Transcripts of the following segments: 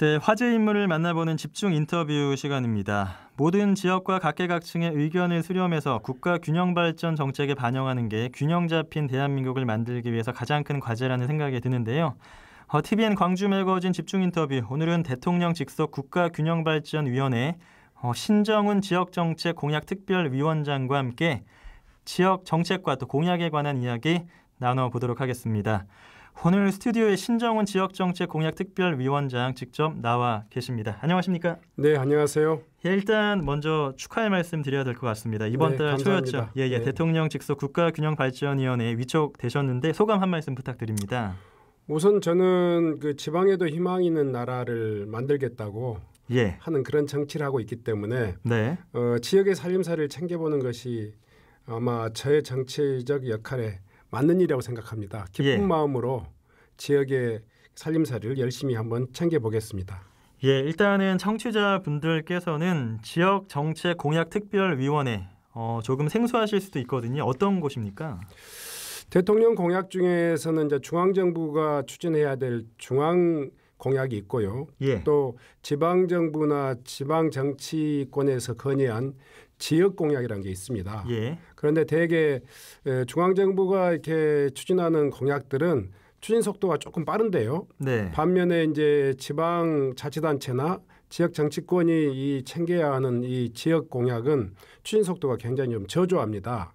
네, 화제 인물을 만나보는 집중 인터뷰 시간입니다. 모든 지역과 각계각층의 의견을 수렴해서 국가 균형 발전 정책에 반영하는 게 균형 잡힌 대한민국을 만들기 위해서 가장 큰 과제라는 생각이 드는데요. TVN 광주 매거진 집중 인터뷰, 오늘은 대통령 직속 국가균형발전위원회 신정훈 지역정책 공약특별위원장과 함께 지역 정책과 또 공약에 관한 이야기 나눠보도록 하겠습니다. 오늘 스튜디오에 신정훈 지역정책 공약특별위원장 직접 나와 계십니다. 안녕하십니까? 네, 안녕하세요. 일단 먼저 축하의 말씀 드려야 될 것 같습니다. 이번 달 초였죠. 네. 대통령 직속 국가균형발전위원회에 위촉되셨는데 소감 한 말씀 부탁드립니다. 우선 저는 그 지방에도 희망 있는 나라를 만들겠다고 하는 그런 정치를 하고 있기 때문에 지역의 살림살이를 챙겨보는 것이 아마 저의 정치적 역할에 맞는 일이라고 생각합니다. 기쁜 마음으로 지역의 살림살이를 열심히 한번 챙겨보겠습니다. 일단은 청취자분들께서는 지역정책공약특별위원회 조금 생소하실 수도 있거든요. 어떤 곳입니까? 대통령 공약 중에서는 이제 중앙정부가 추진해야 될 중앙 공약이 있고요. 또 지방정부나 지방정치권에서 건의한 지역 공약이라는 게 있습니다. 그런데 대개 중앙정부가 이렇게 추진하는 공약들은 추진 속도가 조금 빠른데요. 반면에 이제 지방자치단체나 지역 정치권이 이 챙겨야 하는 이 지역 공약은 추진 속도가 굉장히 좀 저조합니다.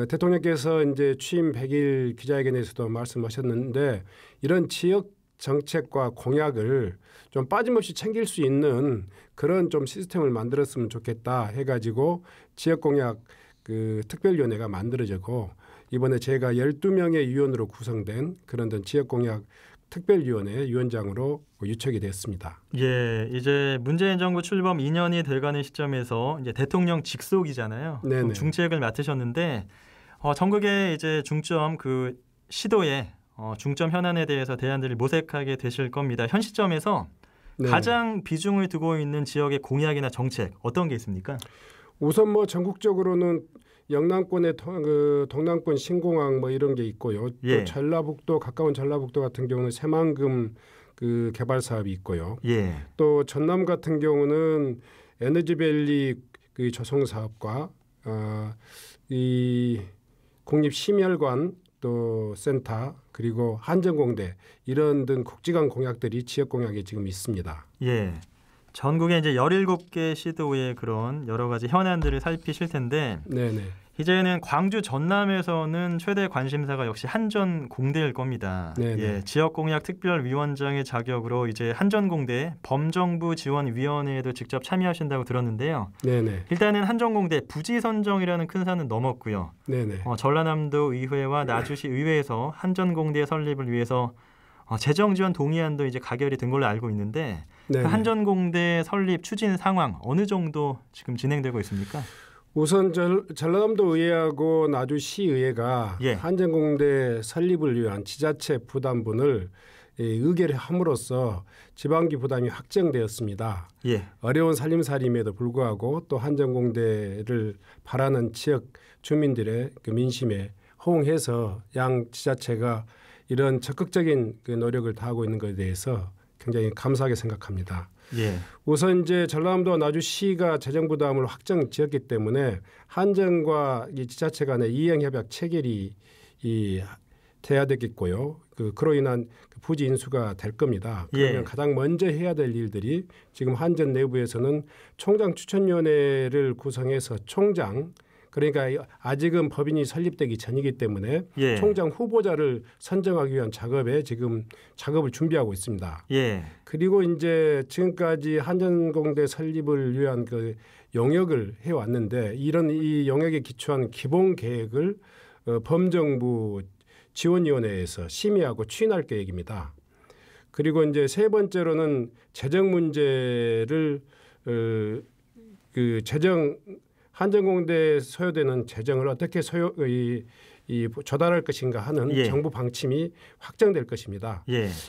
대통령께서 이제 취임 100일 기자회견에서도 말씀하셨는데 이런 지역 정책과 공약을 좀 빠짐없이 챙길 수 있는 그런 좀 시스템을 만들었으면 좋겠다 해가지고 지역 공약 그 특별위원회가 만들어지고 이번에 제가 12명의 위원으로 구성된 그런 지역 공약 특별위원회 위원장으로 유촉이 됐습니다. 이제 문재인 정부 출범 2년이 돼가는 시점에서 이제 대통령 직속이잖아요. 중책을 맡으셨는데 전국의 이제 중점 그 시도에 중점 현안에 대해서 대안들을 모색하게 되실 겁니다. 현 시점에서 가장 비중을 두고 있는 지역의 공약이나 정책 어떤 게 있습니까? 우선 뭐 전국적으로는 영남권의 동남권 신공항 뭐 이런 게 있고요. 또 전라북도 가까운 전라북도 같은 경우는 새만금 그 개발 사업이 있고요. 또 전남 같은 경우는 에너지밸리 그 조성 사업과 이 국립심혈관 또 센터 그리고 한전공대 이런 등 국지간 공약들이 지역 공약에 지금 있습니다. 전국에 이제 17개 시도의 그런 여러 가지 현안들을 살피실 텐데 이제는 광주 전남에서는 최대 관심사가 역시 한전공대일 겁니다. 지역공약특별위원장의 자격으로 이제 한전공대 범정부지원위원회에도 직접 참여하신다고 들었는데요. 일단은 한전공대 부지 선정이라는 큰 산은 넘었고요. 전라남도 의회와 나주시 의회에서 한전공대 설립을 위해서 재정 지원 동의안도 이제 가결이 된 걸로 알고 있는데 그 한전공대 설립 추진 상황 어느 정도 지금 진행되고 있습니까? 우선 전라남도 의회하고 나주시의회가 한전공대 설립을 위한 지자체 부담분을 의결을 함으로써 지방기 부담이 확정되었습니다. 어려운 살림살이임에도 불구하고 또 한전공대를 바라는 지역 주민들의 그 민심에 호응해서 양 지자체가 이런 적극적인 그 노력을 다하고 있는 것에 대해서 굉장히 감사하게 생각합니다. 우선 이제 전라남도 나주시가 재정 부담을 확정 지었기 때문에 한전과 이 지자체 간의 이행 협약 체결이 돼야 되겠고요. 그로 인한 부지 인수가 될 겁니다. 그러면 가장 먼저 해야 될 일들이 지금 한전 내부에서는 총장 추천위원회를 구성해서 총장 그러니까 아직은 법인이 설립되기 전이기 때문에 총장 후보자를 선정하기 위한 작업에 지금 작업을 준비하고 있습니다. 그리고 이제 지금까지 한전공대 설립을 위한 그 용역을 해왔는데 이 용역에 기초한 기본 계획을 범정부 지원위원회에서 심의하고 추진할 계획입니다. 그리고 이제 세 번째로는 재정 문제를 한전공대에 소요되는 재정을 어떻게 조달할 것인가 하는 정부 방침이 확정될 것입니다.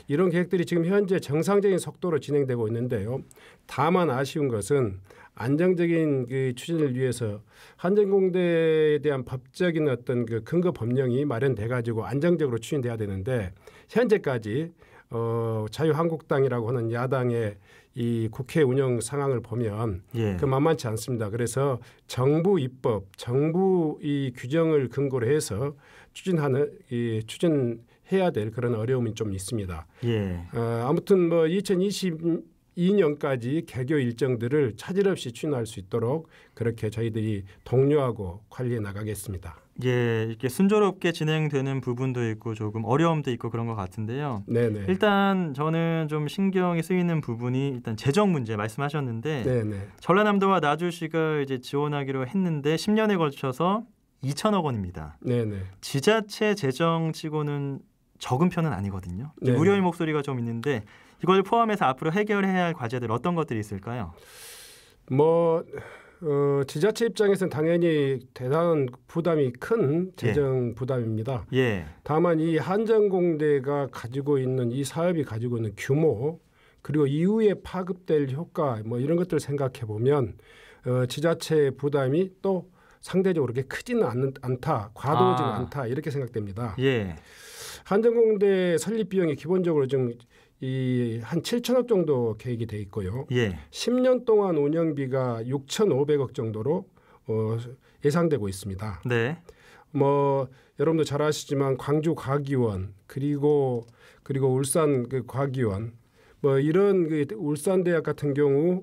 이런 계획들이 지금 현재 정상적인 속도로 진행되고 있는데요. 다만 아쉬운 것은 안정적인 그 추진을 위해서 한전공대에 대한 법적인 어떤 그 근거 법령이 마련돼 가지고 안정적으로 추진돼야 되는데 현재까지 자유한국당이라고 하는 야당의 이 국회 운영 상황을 보면 그 만만치 않습니다. 그래서 정부 입법, 정부 이 규정을 근거로 해서 추진해야 될 그런 어려움이 좀 있습니다. 아무튼 뭐 2022년까지 개교 일정들을 차질 없이 추진할 수 있도록 그렇게 저희들이 독려하고 관리해 나가겠습니다. 이렇게 순조롭게 진행되는 부분도 있고 조금 어려움도 있고 그런 것 같은데요. 네네. 일단 저는 좀 신경이 쓰이는 부분이 일단 재정 문제 말씀하셨는데 네네. 전라남도와 나주시가 이제 지원하기로 했는데 10년에 걸쳐서 2천억 원입니다. 네네. 지자체 재정치고는 적은 편은 아니거든요. 네네. 우려의 목소리가 좀 있는데 이걸 포함해서 앞으로 해결해야 할 과제들 어떤 것들이 있을까요? 지자체 입장에서는 당연히 대단한 부담이 큰 재정 부담입니다. 다만 이 한전공대가 가지고 있는 이 사업이 가지고 있는 규모 그리고 이후에 파급될 효과 뭐 이런 것들을 생각해 보면 지자체 부담이 또 상대적으로 그렇게 크지는 않다, 과도하지는 않다 이렇게 생각됩니다. 한전공대 설립 비용이 기본적으로 좀 한 7천억 정도 계획이 돼 있고요. 10년 동안 운영비가 6,500억 정도로 예상되고 있습니다. 뭐 여러분도 잘 아시지만 광주 과기원 그리고 울산 그 과기원 뭐 이런 그 울산대학 같은 경우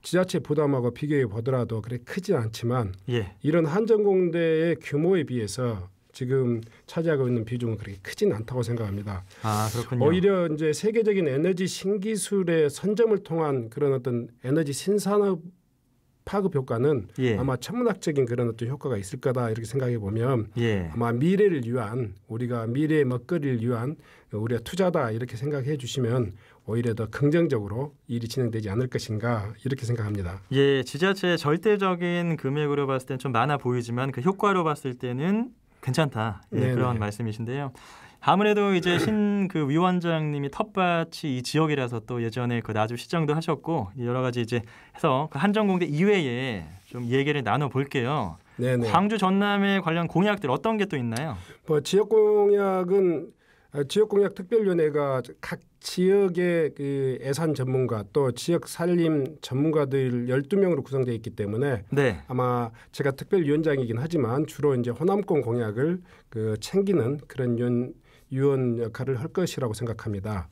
지자체 부담하고 비교해 보더라도 그렇게 크지 않지만 이런 한전공대의 규모에 비해서 지금 차지하고 있는 비중은 그렇게 크진 않다고 생각합니다. 그렇군요. 오히려 이제 세계적인 에너지 신기술의 선점을 통한 그런 어떤 에너지 신산업 파급 효과는 아마 천문학적인 그런 어떤 효과가 있을 거다 이렇게 생각해 보면 아마 미래를 위한 우리가 미래의 먹거리를 위한 우리가 투자다 이렇게 생각해 주시면 오히려 더 긍정적으로 일이 진행되지 않을 것인가 이렇게 생각합니다. 지자체의 절대적인 금액으로 봤을 때는 좀 많아 보이지만 그 효과로 봤을 때는 괜찮다. 그런 말씀이신데요. 아무래도 이제 그 위원장님이 텃밭이 이 지역이라서 또 예전에 그 나주 시장도 하셨고 여러 가지 이제 해서 그 한전공대 이외에 좀 얘기를 나눠 볼게요. 광주 전남에 관련 공약들 어떤 게 또 있나요? 지역 공약은 지역공약 특별위원회가 각 지역의 그 예산 전문가 또 지역 산림 전문가들 12명으로 구성되어 있기 때문에 아마 제가 특별위원장이긴 하지만 주로 이제 호남권 공약을 챙기는 그런 위원 역할을 할 것이라고 생각합니다.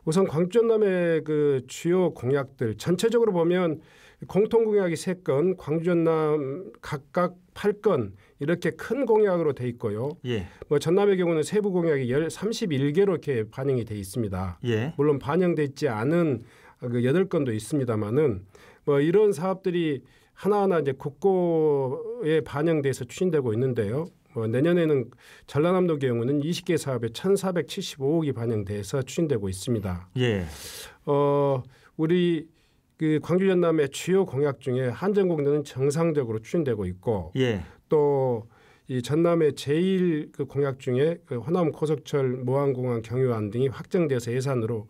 우선 광주 전남의 그 주요 공약들 전체적으로 보면 공통 공약이 3건, 광주 전남 각각 8건 이렇게 큰 공약으로 돼 있고요. 뭐 전남의 경우는 세부 공약이 31개로 이렇게 반영이 돼 있습니다. 물론 반영되지 않은 그 8건도 있습니다만은 뭐 이런 사업들이 하나하나 이제 국고에 반영돼서 추진되고 있는데요. 내년에는 전라남도 경우는 20개 사업에 1,475억이 반영돼서 추진되고 있습니다. 우리 그 광주 전남의 주요 공약 중에 한전공대는 정상적으로 추진되고 있고 또 이 전남의 제1 그 공약 중에 그 호남 고속철 무안공항 경유안 등이 확정돼서 예산으로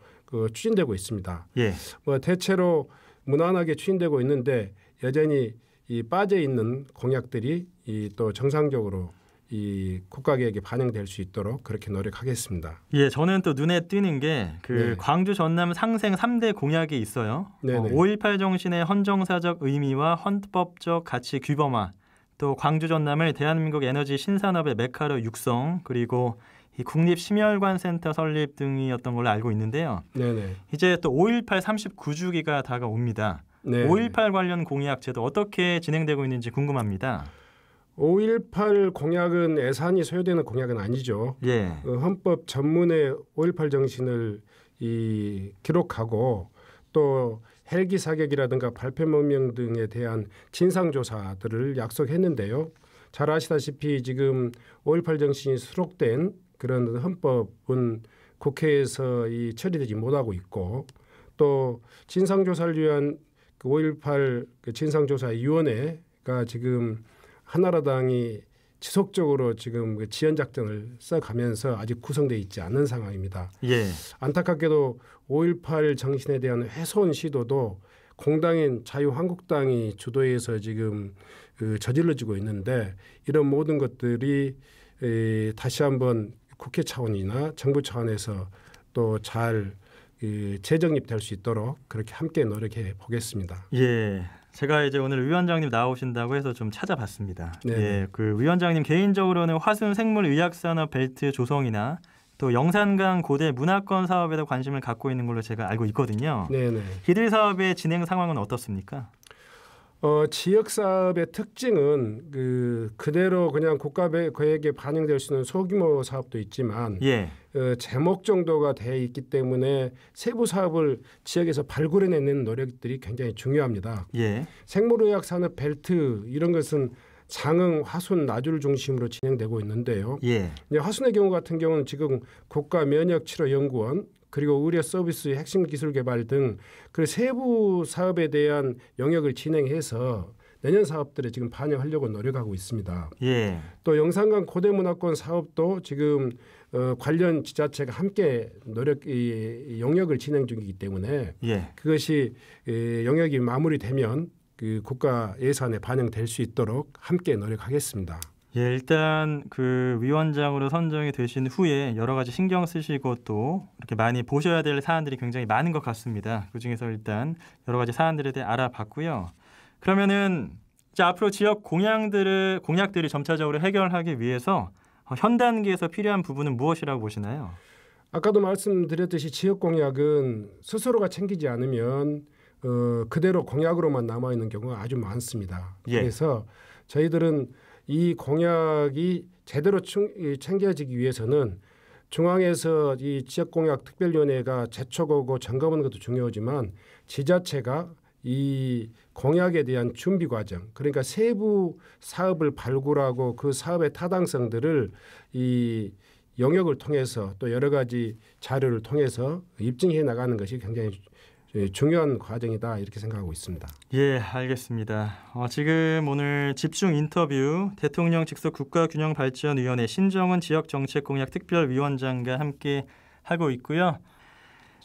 추진되고 있습니다. 뭐 대체로 무난하게 추진되고 있는데 여전히 이 빠져 있는 공약들이 또 정상적으로 이 국가계획에 반영될 수 있도록 그렇게 노력하겠습니다. 저는 또 눈에 띄는 게 광주 전남 상생 3대 공약이 있어요. 5.18 정신의 헌정사적 의미와 헌법적 가치 규범화, 또 광주 전남을 대한민국 에너지 신산업의 메카로 육성, 그리고 이 국립심혈관센터 설립 등이었던 걸로 알고 있는데요. 이제 또 5.18 39주기가 다가옵니다. 5.18 관련 공약 제도 어떻게 진행되고 있는지 궁금합니다. 5.18 공약은 예산이 소요되는 공약은 아니죠. 헌법 전문에 5.18 정신을 기록하고 또 헬기 사격이라든가 발표 명령 등에 대한 진상조사들을 약속했는데요. 잘 아시다시피 지금 5.18 정신이 수록된 그런 헌법은 국회에서 처리되지 못하고 있고 또 진상조사를 위한 5.18 진상조사위원회가 지금 한나라당이 지속적으로 지금 지연 작전을 써가면서 아직 구성되어 있지 않은 상황입니다. 안타깝게도 5.18 정신에 대한 훼손 시도도 공당인 자유한국당이 주도해서 지금 저질러지고 있는데 이런 모든 것들이 다시 한번 국회 차원이나 정부 차원에서 또 잘 재정립될 수 있도록 그렇게 함께 노력해 보겠습니다. 예. 제가 이제 오늘 위원장님 나오신다고 해서 좀 찾아봤습니다. 네. 예, 그 위원장님 개인적으로는 화순 생물의학산업 벨트 조성이나 또 영산강 고대 문화권 사업에도 관심을 갖고 있는 걸로 제가 알고 있거든요. 네네. 이들 사업의 진행 상황은 어떻습니까? 지역 사업의 특징은 그대로 그냥 국가 계획에 반영될 수 있는 소규모 사업도 있지만 예. 제목 정도가 돼 있기 때문에 세부 사업을 지역에서 발굴해내는 노력들이 굉장히 중요합니다. 예. 생물의학 산업 벨트 이런 것은 장흥, 화순, 나주를 중심으로 진행되고 있는데요. 예. 화순의 경우 같은 경우는 지금 국가면역치료연구원 그리고 의료 서비스 핵심 기술 개발 등 그 세부 사업에 대한 영역을 진행해서 내년 사업들에 지금 반영하려고 노력하고 있습니다. 예. 또 영산강 고대문화권 사업도 지금 관련 지자체가 함께 영역을 진행 중이기 때문에 예. 그것이 영역이 마무리되면 그 국가 예산에 반영될 수 있도록 함께 노력하겠습니다. 예, 일단 그 위원장으로 선정이 되신 후에 여러 가지 신경 쓰시고 또 이렇게 많이 보셔야 될 사안들이 굉장히 많은 것 같습니다. 그중에서 일단 여러 가지 사안들에 대해 알아봤고요. 그러면은 이제 앞으로 지역 공약들이 점차적으로 해결하기 위해서 현 단계에서 필요한 부분은 무엇이라고 보시나요? 아까도 말씀드렸듯이 지역 공약은 스스로가 챙기지 않으면 그대로 공약으로만 남아 있는 경우가 아주 많습니다. 예. 그래서 저희들은 이 공약이 제대로 챙겨지기 위해서는 중앙에서 이 지역공약특별위원회가 제초하고 점검하는 것도 중요하지만 지자체가 이 공약에 대한 준비 과정, 그러니까 세부 사업을 발굴하고 그 사업의 타당성들을 이 영역을 통해서 또 여러 가지 자료를 통해서 입증해 나가는 것이 굉장히 중요한 과정이다 이렇게 생각하고 있습니다. 예, 알겠습니다. 지금 오늘 집중 인터뷰 대통령 직속 국가균형발전위원회 신정은 지역정책공약특별위원장과 함께 하고 있고요.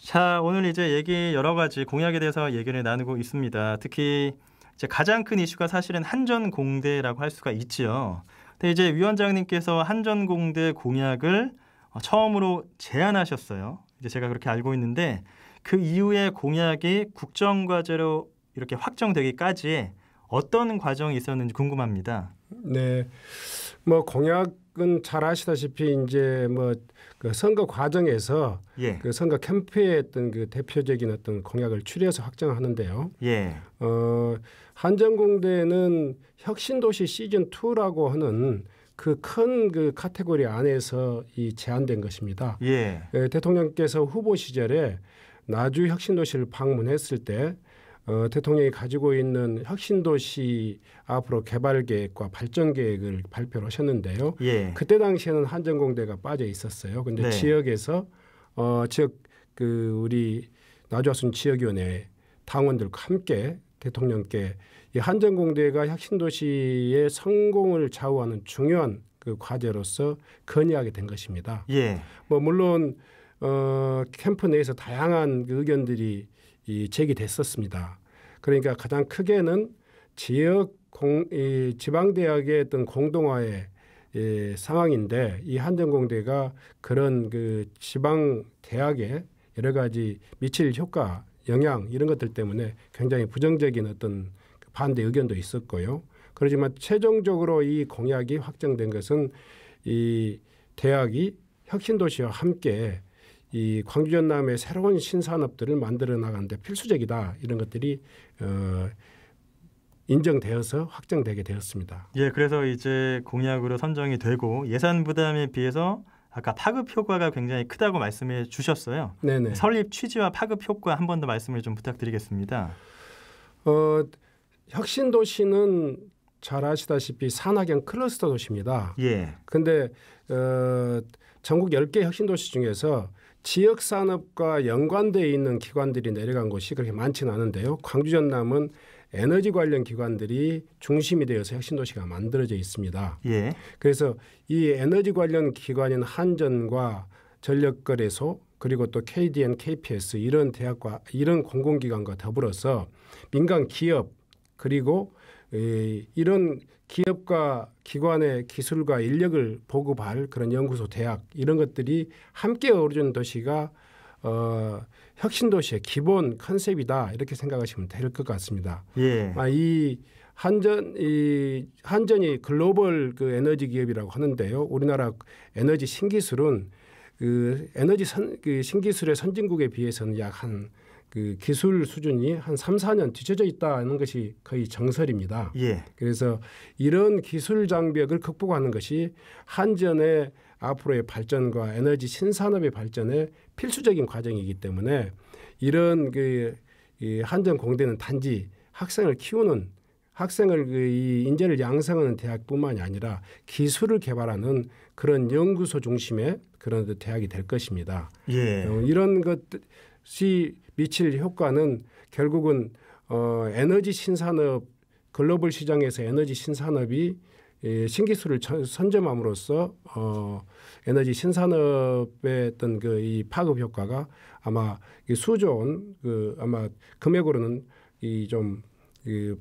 자, 오늘 이제 여러 가지 공약에 대해서 얘기를 나누고 있습니다. 특히 이제 가장 큰 이슈가 사실은 한전공대라고 할 수가 있지요. 근데 이제 위원장님께서 한전공대 공약을 처음으로 제안하셨어요. 이제 제가 그렇게 알고 있는데 그 이후에 공약이 국정과제로 이렇게 확정되기까지 어떤 과정이 있었는지 궁금합니다. 네, 뭐 공약은 잘 아시다시피 이제 그 선거 과정에서 예. 그 선거 캠프에 어떤 그 대표적인 어떤 공약을 추려서 확정하는데요. 예. 한전공대는 혁신도시 시즌 2라고 하는 그 큰 그 카테고리 안에서 이 제안된 것입니다. 예. 대통령께서 후보 시절에 나주 혁신도시를 방문했을 때 대통령이 가지고 있는 혁신도시 앞으로 개발 계획과 발전 계획을 발표를 하셨는데요. 예. 그때 당시에는 한전공대가 빠져 있었어요. 근데 네. 지역에서 우리 나주 화순 지역위원회 당원들과 함께 대통령께 이 한전공대가 혁신도시의 성공을 좌우하는 중요한 그 과제로서 건의하게 된 것입니다. 예. 물론 캠프 내에서 다양한 의견들이 제기됐었습니다. 그러니까 가장 크게는 지방대학의 어떤 공동화의 상황인데 이 한전공대가 그런 그 지방대학에 여러 가지 미칠 효과, 영향 이런 것들 때문에 굉장히 부정적인 어떤 반대 의견도 있었고요. 그렇지만 최종적으로 이 공약이 확정된 것은 이 대학이 혁신도시와 함께 이 광주 전남의 새로운 신산업들을 만들어 나가는데 필수적이다 이런 것들이 인정되어서 확정되게 되었습니다. 예, 그래서 이제 공약으로 선정이 되고 예산 부담에 비해서 아까 파급 효과가 굉장히 크다고 말씀해 주셨어요. 네네. 설립 취지와 파급 효과 한 번 더 말씀을 좀 부탁드리겠습니다. 혁신도시는 잘 아시다시피 산학형 클러스터 도시입니다. 예. 근데 전국 10개 혁신도시 중에서 지역 산업과 연관되어 있는 기관들이 내려간 곳이 그렇게 많지는 않은데요. 광주 전남은 에너지 관련 기관들이 중심이 되어서 혁신도시가 만들어져 있습니다. 예. 그래서 이 에너지 관련 기관인 한전과 전력거래소 그리고 또 KDN, KPS 이런 대학과 이런 공공기관과 더불어서 민간 기업 그리고 이런 기업과 기관의 기술과 인력을 보급할 그런 연구소, 대학 이런 것들이 함께 어우러진 도시가 혁신도시의 기본 컨셉이다 이렇게 생각하시면 될 것 같습니다. 예. 이 한전이 글로벌 그 에너지 기업이라고 하는데요. 우리나라 에너지 신기술은 그 신기술의 선진국에 비해서는 약 한 그 기술 수준이 한 3, 4년 뒤쳐져 있다는 것이 거의 정설입니다. 예. 그래서 이런 기술 장벽을 극복하는 것이 한전의 앞으로의 발전과 에너지 신산업의 발전에 필수적인 과정이기 때문에 이런 이 한전 공대는 단지 학생을 키우는 이 인재를 양성하는 대학뿐만이 아니라 기술을 개발하는 그런 연구소 중심의 그런 대학이 될 것입니다. 예. 이런 것이 미칠 효과는 결국은 에너지 신산업 글로벌 시장에서 에너지 신산업이 신기술을 선점함으로써 에너지 신산업의 어떤 이 파급 효과가 아마 수조원 아마 금액으로는 좀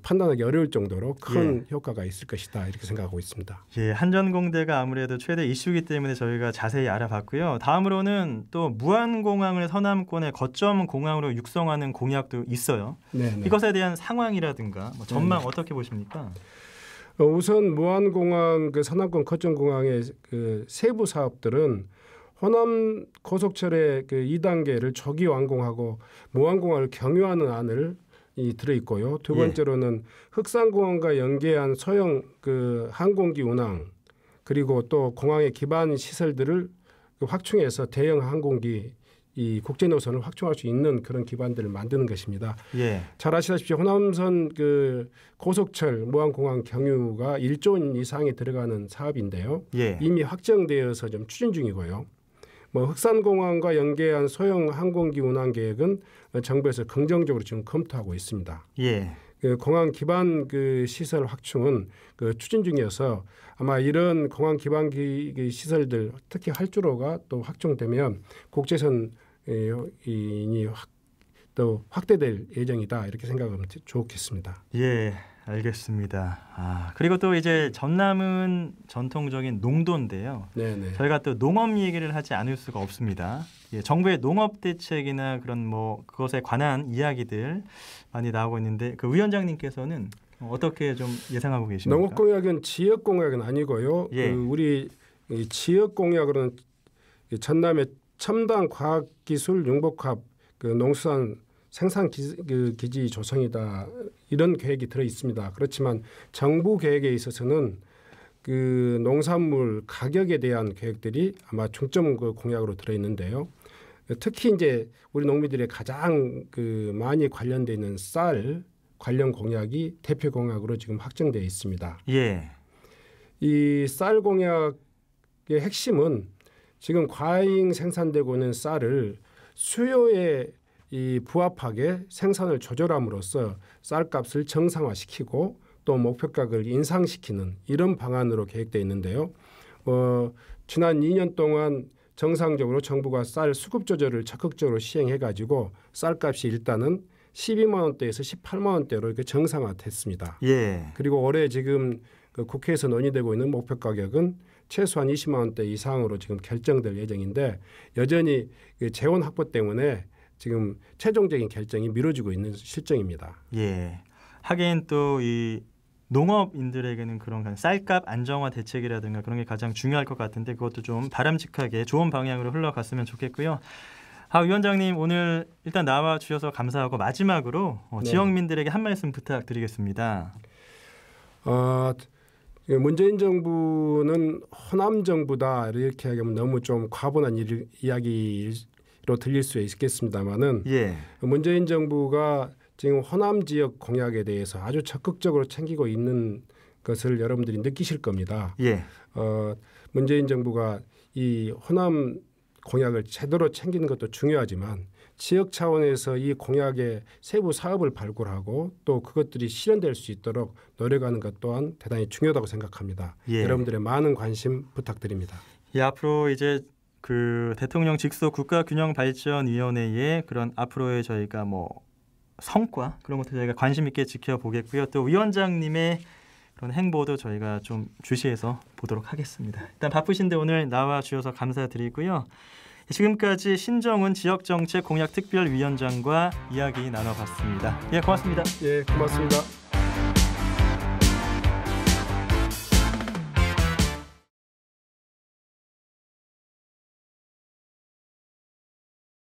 판단하기 어려울 정도로 큰 효과가 있을 것이다 이렇게 생각하고 있습니다. 예, 한전공대가 아무래도 최대 이슈이기 때문에 저희가 자세히 알아봤고요. 다음으로는 또 무안공항을 서남권의 거점 공항으로 육성하는 공약도 있어요. 네네. 이것에 대한 상황이라든가 전망 어떻게 보십니까? 우선 무안공항 서남권 거점공항의 세부 사업들은 호남 고속철의 2단계를 조기 완공하고 무안공항을 경유하는 안을 들어있고요. 두 번째로는 흑산공항과 연계한 소형 항공기 운항 그리고 또 공항의 기반 시설들을 확충해서 대형 항공기 이 국제 노선을 확충할 수 있는 그런 기반들을 만드는 것입니다. 예. 잘 아시다시피 호남선 고속철 무안공항 경유가 1조 원 이상이 들어가는 사업인데요. 예. 이미 확정되어서 좀 추진 중이고요. 흑산공항과 연계한 소형 항공기 운항 계획은 정부에서 긍정적으로 지금 검토하고 있습니다. 예. 공항 기반 시설 확충은 추진 중이어서 아마 이런 공항 기반 시설들 특히 활주로가 또 확충되면 국제선이 또 확대될 예정이다 이렇게 생각하면 좋겠습니다. 예. 알겠습니다. 그리고 또 이제 전남은 전통적인 농도인데요. 네네. 저희가 또 농업 얘기를 하지 않을 수가 없습니다. 예, 정부의 농업 대책이나 그런 그것에 관한 이야기들 많이 나오고 있는데 그 위원장님께서는 어떻게 좀 예상하고 계십니까? 농업 공약은 지역 공약은 아니고요. 예. 우리 지역 공약으로는 전남의 첨단 과학기술 융복합 농수산 생산 기지 조성이다 이런 계획이 들어 있습니다. 그렇지만 정부 계획에 있어서는 농산물 가격에 대한 계획들이 아마 중점 공약으로 들어 있는데요. 특히 이제 우리 농민들의 가장 많이 관련돼 있는 쌀 관련 공약이 대표 공약으로 지금 확정되어 있습니다. 예. 이 쌀 공약의 핵심은 지금 과잉 생산되고 있는 쌀을 수요에 부합하게 생산을 조절함으로써 쌀값을 정상화시키고 또 목표가격을 인상시키는 이런 방안으로 계획되어 있는데요. 지난 2년 동안 정상적으로 정부가 쌀 수급 조절을 적극적으로 시행해가지고 쌀값이 일단은 12만 원대에서 18만 원대로 이렇게 정상화됐습니다. 예. 그리고 올해 지금 국회에서 논의되고 있는 목표 가격은 최소한 20만 원대 이상으로 지금 결정될 예정인데 여전히 재원 확보 때문에 지금 최종적인 결정이 미뤄지고 있는 실정입니다. 예. 하긴 또 이 농업인들에게는 그런 쌀값 안정화 대책이라든가 그런 게 가장 중요할 것 같은데 그것도 좀 바람직하게 좋은 방향으로 흘러갔으면 좋겠고요. 위원장님 오늘 일단 나와 주셔서 감사하고 마지막으로 지역민들에게 한 말씀 부탁드리겠습니다. 문재인 정부는 호남 정부다 이렇게 하면 너무 좀 과분한 이야기로 들릴 수 있겠습니다만은 예. 문재인 정부가 지금 호남 지역 공약에 대해서 아주 적극적으로 챙기고 있는 것을 여러분들이 느끼실 겁니다. 예. 문재인 정부가 이 호남 공약을 제대로 챙기는 것도 중요하지만 지역 차원에서 이 공약의 세부 사업을 발굴하고 또 그것들이 실현될 수 있도록 노력하는 것 또한 대단히 중요하다고 생각합니다. 예. 여러분들의 많은 관심 부탁드립니다. 예, 앞으로 이제 대통령 직속 국가균형발전위원회의 그런 앞으로의 저희가 성과 그런 것도 저희가 관심 있게 지켜보겠고요. 또 위원장님의 그런 행보도 저희가 좀 주시해서 보도록 하겠습니다. 일단 바쁘신데 오늘 나와 주셔서 감사드리고요. 지금까지 신정훈 지역정책 공약특별위원장과 이야기 나눠봤습니다. 예, 고맙습니다. 예, 고맙습니다.